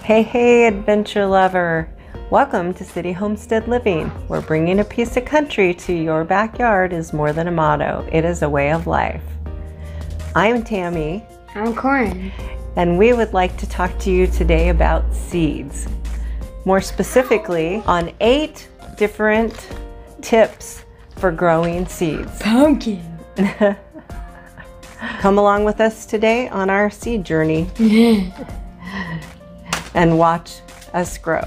Hey, adventure lover! Welcome to City Homestead Living, where bringing a piece of country to your backyard is more than a motto, it is a way of life. I'm Tammy. I'm Corin. And we would like to talk to you today about seeds. More specifically, on 8 different tips for growing seeds. Pumpkin! Come along with us today on our seed journey and watch us grow.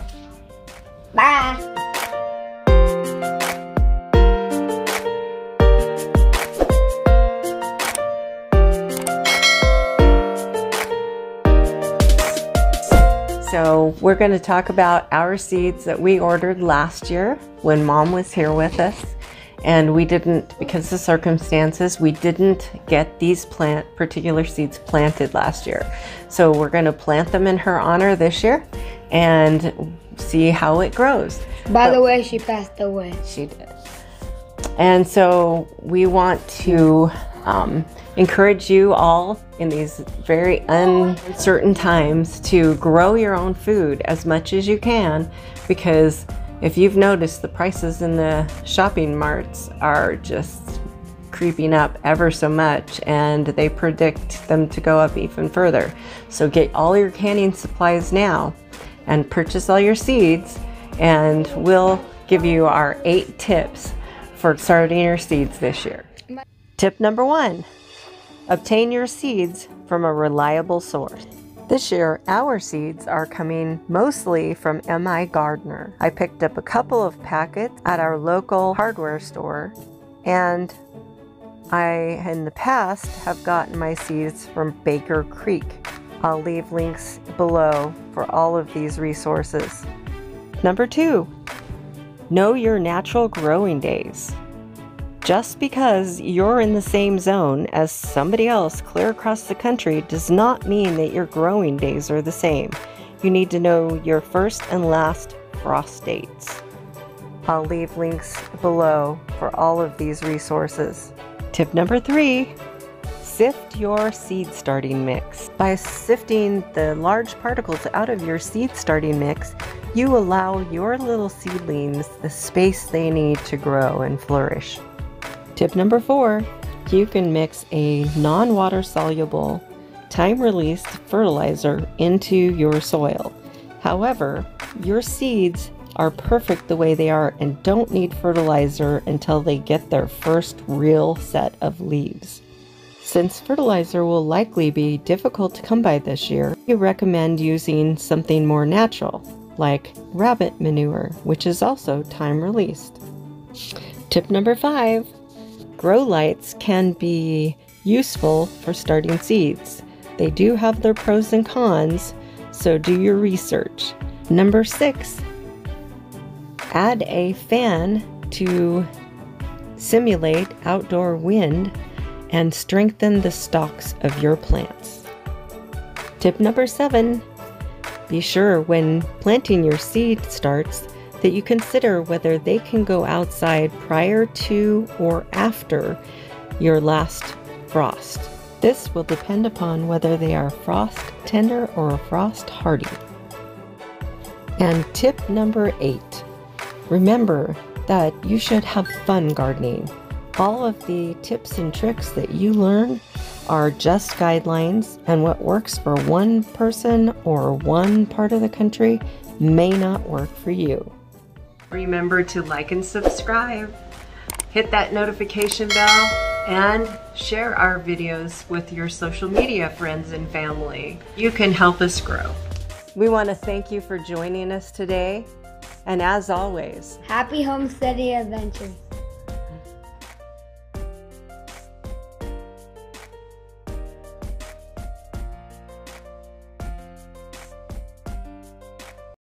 Bye! So we're going to talk about our seeds that we ordered last year when Mom was here with us. And we didn't, because of circumstances, we didn't get these particular seeds planted last year. So we're going to plant them in her honor this year and see how it grows. By the way, she passed away. She did. And so we want to encourage you all in these very uncertain times to grow your own food as much as you can, because if you've noticed, the prices in the shopping marts are just creeping up ever so much, and they predict them to go up even further. So get all your canning supplies now and purchase all your seeds, and we'll give you our 8 tips for starting your seeds this year. Tip number 1, obtain your seeds from a reliable source. This year, our seeds are coming mostly from MIGARDENER. I picked up a couple of packets at our local hardware store, and I, in the past, have gotten my seeds from Baker Creek. I'll leave links below for all of these resources. Number 2, know your natural growing days. Just because you're in the same zone as somebody else clear across the country does not mean that your growing days are the same. You need to know your first and last frost dates. I'll leave links below for all of these resources. Tip number 3, sift your seed starting mix. By sifting the large particles out of your seed starting mix, you allow your little seedlings the space they need to grow and flourish. Tip number 4, you can mix a non-water soluble, time-released fertilizer into your soil. However, your seeds are perfect the way they are and don't need fertilizer until they get their first real set of leaves. Since fertilizer will likely be difficult to come by this year, we recommend using something more natural, like rabbit manure, which is also time-released. Tip number 5, grow lights can be useful for starting seeds. They do have their pros and cons, so do your research. Number 6, add a fan to simulate outdoor wind and strengthen the stalks of your plants. Tip number 7, be sure when planting your seed starts that you consider whether they can go outside prior to or after your last frost. This will depend upon whether they are frost tender or frost hardy. And tip number 8, remember that you should have fun gardening. All of the tips and tricks that you learn are just guidelines, and what works for one person or one part of the country may not work for you. Remember to like and subscribe, hit that notification bell, and share our videos with your social media friends and family. You can help us grow. We want to thank you for joining us today, and as always, happy homesteading adventures.